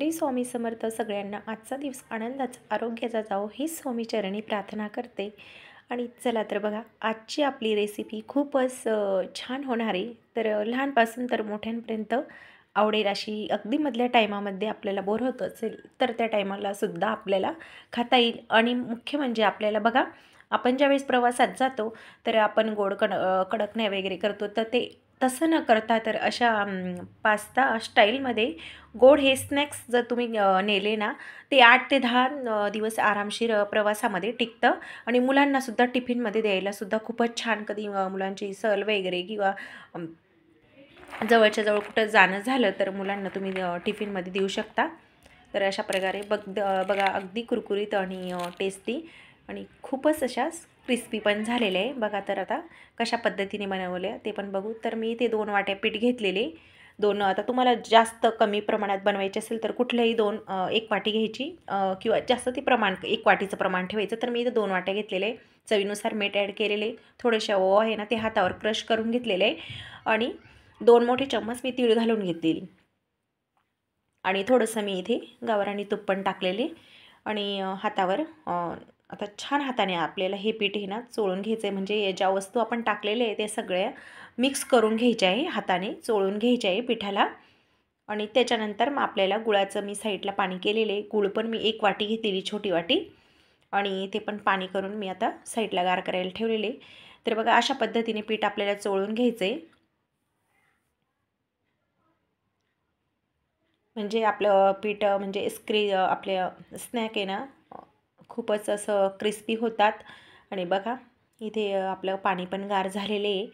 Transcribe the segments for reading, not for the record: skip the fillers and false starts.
श्री स्वामी समर्थ. सगळ्यांना आजचा दिवस आनंदाचा आरोग्याचा जावो हीच स्वामी चरणी प्रार्थना करते. आणि चला तर बघा, आजची आपली रेसिपी खूपच छान होणार आहे. तर लहानपासून तर मोठ्यांपर्यंत आवडेल अशी, अगदी मधल्या टायमामध्ये आपल्याला बोर होत असेल तर त्या टायमाला सुद्धा आपल्याला खाता येईल. आणि मुख्य म्हणजे आपल्याला बघा, आपण ज्यावेळेस प्रवासात जातो तर आपण गोड कडकण्या वगैरे करतो, तर ते तसं न करता तर अशा पास्ता स्टाईलमध्ये गोड हे स्नॅक्स जर तुम्ही नेले ना, ते 8 ते 10 दिवस आरामशीर प्रवासामध्ये टिकतं. आणि मुलांनासुद्धा टिफिनमध्ये द्यायलासुद्धा खूपच छान. कधी मुलांची सहल वगैरे किंवा जवळच्या जवळ कुठं जाणं झालं तर मुलांना तुम्ही टिफिनमध्ये देऊ शकता. तर अशा प्रकारे बघा, अगदी कुरकुरीत आणि टेस्टी आणि खूपच अशा क्रिस्पी पण झालेले आहे. बघा तर आता कशा पद्धतीने बनवले ते पण बघू. तर मी इथे 2 वाट्या पीठ घेतलेले. आता तुम्हाला जास्त कमी प्रमाणात बनवायचे असेल तर कुठल्याही 1 वाटी घ्यायची, किंवा जास्त ती प्रमाण 1 वाटीचं प्रमाण ठेवायचं. तर मी इथे 2 वाट्या घेतलेले. चवीनुसार मीठ ॲड केलेले. थोडेसे ओवा आहे ना, ते हातावर क्रश करून घेतलेले आहे. आणि 2 मोठे चम्मच मी तीळ घालून घेतलेली. आणि थोडंसं मी इथे गावरानी तूप पण टाकलेले. आणि हातावर आता छान हाताने आपल्याला हे पीठ हे ना चोळून घ्यायचं आहे. म्हणजे ज्या वस्तू आपण टाकलेल्या आहे ते सगळ्या मिक्स करून घ्यायच्या आहे, हाताने चोळून घ्यायच्या आहे पिठाला. आणि त्याच्यानंतर मग आपल्याला गुळाचं मी साईडला पाणी केलेले. गुळ पण मी 1 वाटी घेतलेली, छोटी वाटी. आणि ते पण पाणी करून मी आता साईडला गार करायला ठेवलेले. तर बघा, अशा पद्धतीने पीठ आपल्याला चोळून घ्यायचं आहे. म्हणजे आपलं पीठ म्हणजे आपल्या स्नॅक आहे ना, खूपच असं क्रिस्पी होतात. आणि बघा, इथे आपलं पाणी पण गार झालेले आहे.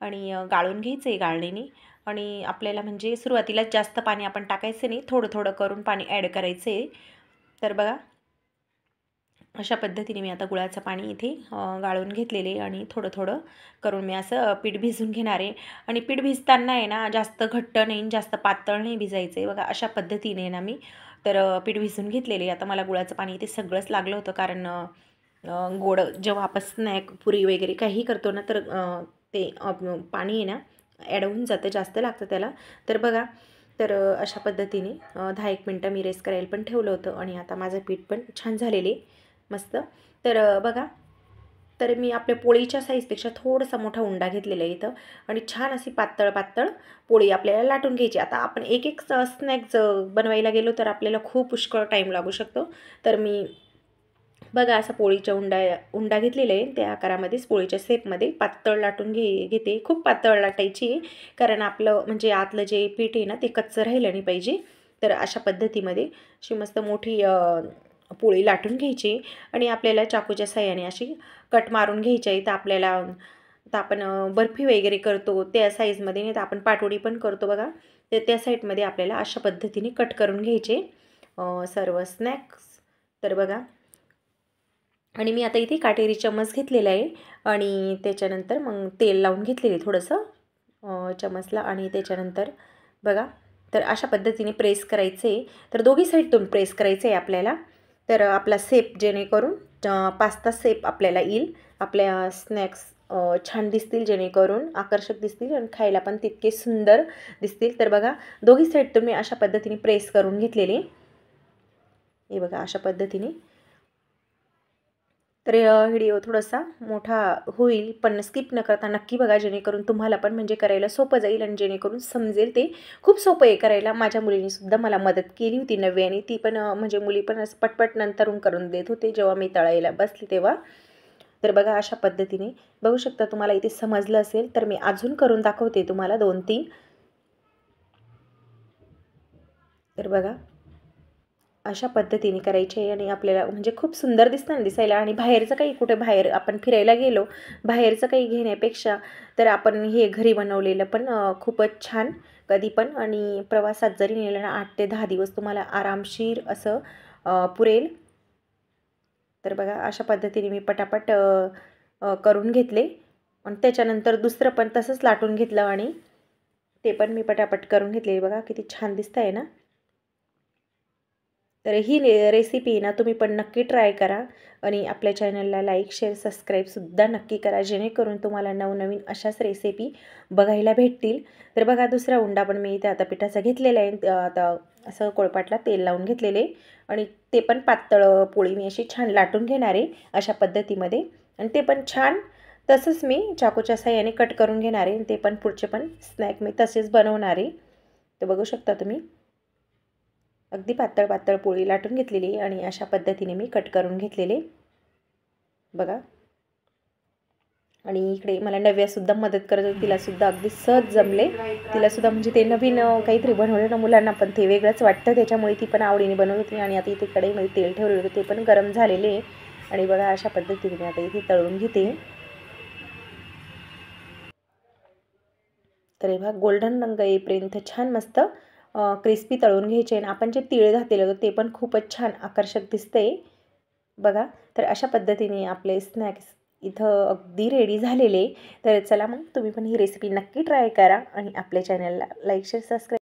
आणि गाळून घ्यायचं आहे गाळणीने. आणि आपल्याला म्हणजे सुरुवातीलाच जास्त पाणी आपण टाकायचं नाही, थोडं थोडं करून पाणी ॲड करायचं आहे. तर बघा, अशा पद्धतीने मी आता गुळाचं पाणी इथे गाळून घेतलेले. आणि थोडं थोडं करून मी असं पीठ भिजून घेणार आहे. आणि पीठ भिजताना आहे ना, जास्त घट्ट नाही, जास्त पातळ नाही भिजायचं आहे. बघा, अशा पद्धतीने ना मी तर पीठ भिजून घेतलेले. आता मला गुळाचं पाणी इथे सगळंच लागलं होतं, कारण गोड जेव्हा आपण स्नॅक पुरी वगैरे काही करतो ना, तर ते पाणी आहे ना ॲड होऊन जातं, जास्त लागतं त्याला. तर बघा, तर अशा पद्धतीने 10-1 मिनटं मी रेस्ट करायला पण ठेवलं होतं. आणि आता माझं पीठ पण छान झालेले, मस्त. तर बघा, तर मी आपल्या पोळीच्या साईजपेक्षा थोडासा मोठा उंडा घेतलेला आहे इथं. आणि छान अशी पातळ पातळ पोळी आपल्याला लाटून घ्यायची. आता आपण एक स्नॅक बनवायला गेलो तर आपल्याला खूप पुष्कळ टाईम लागू शकतो. तर मी बघा, असा पोळीचा उंडा घेतलेला आहे. त्या आकारामध्येच पोळीच्या शेपमध्ये पातळ लाटून घेते. खूप पातळ लाटायची, कारण आपलं म्हणजे आतलं जे पीठ आहे ना, ते कच्चं राहिलं नाही पाहिजे. तर अशा पद्धतीमध्ये अशी मस्त मोठी पोळी लाटून घ्यायची. आणि आपल्याला चाकूच्या साहाय्याने अशी कट मारून घ्यायची आहे. तर आपल्याला आता आपण बर्फी वगैरे करतो त्या साईजमध्ये, नाही तर आपण पाटोडी पण करतो बघा, तर त्या साईडमध्ये आपल्याला अशा पद्धतीने कट करून घ्यायचे सर्व स्नॅक्स. तर बघा, आणि मी आता इथे काटेरी चम्मच घेतलेला आहे. आणि त्याच्यानंतर मग तेल लावून घेतलेले थोडंसं चम्मचला. आणि त्याच्यानंतर बघा, तर अशा पद्धतीने प्रेस करायचं आहे. तर दोघी साईडतून प्रेस करायचं आहे आपल्याला. तर आपला शेप जेणेकरून पास्ता शेप आपल्याला येईल. आपल्या स्नॅक्स छान दिसतील, जेणेकरून आकर्षक दिसतील आणि खायला पण तितके सुंदर दिसतील. तर बघा, दोघी साईडतून मी अशा पद्धतीने प्रेस करून घेतलेले. हे बघा, अशा पद्धतीने. तर व्हिडिओ थोडासा मोठा होईल, पण स्किप न करता नक्की बघा, जेणेकरून तुम्हाला पण म्हणजे करायला सोपं जाईल. आणि जेणेकरून समजेल, ते खूप सोपं आहे करायला. माझ्या मुलीनेसुद्धा मला मदत केली होती नव्याने. ती पण म्हणजे मुली पण असं पटपट नंतरून करून देत होते जेव्हा मी तळायला बसली तेव्हा. तर बघा, अशा पद्धतीने बघू शकता. तुम्हाला इथे समजलं असेल तर मी अजून करून दाखवते तुम्हाला 2-3. तर बघा, अशा पद्धतीने करायचे आहे. आणि आपल्याला म्हणजे खूप सुंदर दिसतं ना दिसायला. आणि बाहेरचं काही, कुठे बाहेर आपण फिरायला गेलो, बाहेरचं काही घेण्यापेक्षा तर आपण हे घरी बनवलेलं पण खूपच छान कधी पण. आणि प्रवासात जरी नेलं ना, 8 ते 10 दिवस तुम्हाला आरामशीर असं पुरेल. तर बघा, अशा पद्धतीने मी पटापट करून घेतले. आणि त्याच्यानंतर दुसरं पण तसंच लाटून घेतलं. आणि ते पण मी पटापट करून घेतले. बघा, किती छान दिसतं आहे ना. तर ही रेसिपी ना तुम्ही पण नक्की ट्राय करा आणि आपल्या चॅनलला लाईक शेअर सबस्क्राईबसुद्धा नक्की करा, जेणेकरून तुम्हाला नवनवीन अशाच रेसिपी बघायला भेटतील. तर बघा दुसरा उंडा पण मी इथे आता पिठाचा घेतलेला आहे. आता असं कोळपाटला तेल लावून घेतलेले आणि ते पण पातळ पोळी मी अशी छान लाटून घेणार आहे अशा पद्धतीमध्ये. आणि ते पण छान तसंच मी चाकूच्या साहाय्याने कट करून घेणार आहे. ते पण पुढचे पण स्नॅक मी तसेच बनवणार आहे. तर बघू शकता तुम्ही अगदी पातळ पातळ पोळी लाटून घेतलेली आणि अशा पद्धतीने मी कट करून घेतलेले बघा. आणि इकडे मला नव्यासुद्धा मदत करत होती, तिलासुद्धा अगदी सहज जमले. तिलासुद्धा म्हणजे ते नवीन काहीतरी बनवलं ना मुलांना पण ते वेगळंच वाटतं, त्याच्यामुळे ती पण आवडीने बनवत होती. आणि आता इथे कढईमध्ये तेल ठेवलेलं होतं, ते पण गरम झालेले आहे. आणि बघा अशा पद्धतीने मी आता इथे तळून घेते. तर हे बघा गोल्डन रंग येईपर्यंत छान मस्त क्रिस्पी तळून घ्यायचे. आणि आपण जे तीळ घातलेलं होतं ते पण खूपच छान आकर्षक दिसतंय बघा. तर अशा पद्धतीने आपले स्नॅक्स इथं अगदी रेडी झालेले. तर चला मग तुम्ही पण ही रेसिपी नक्की ट्राय करा आणि आपल्या चॅनलला लाईक शेअर सबस्क्राईब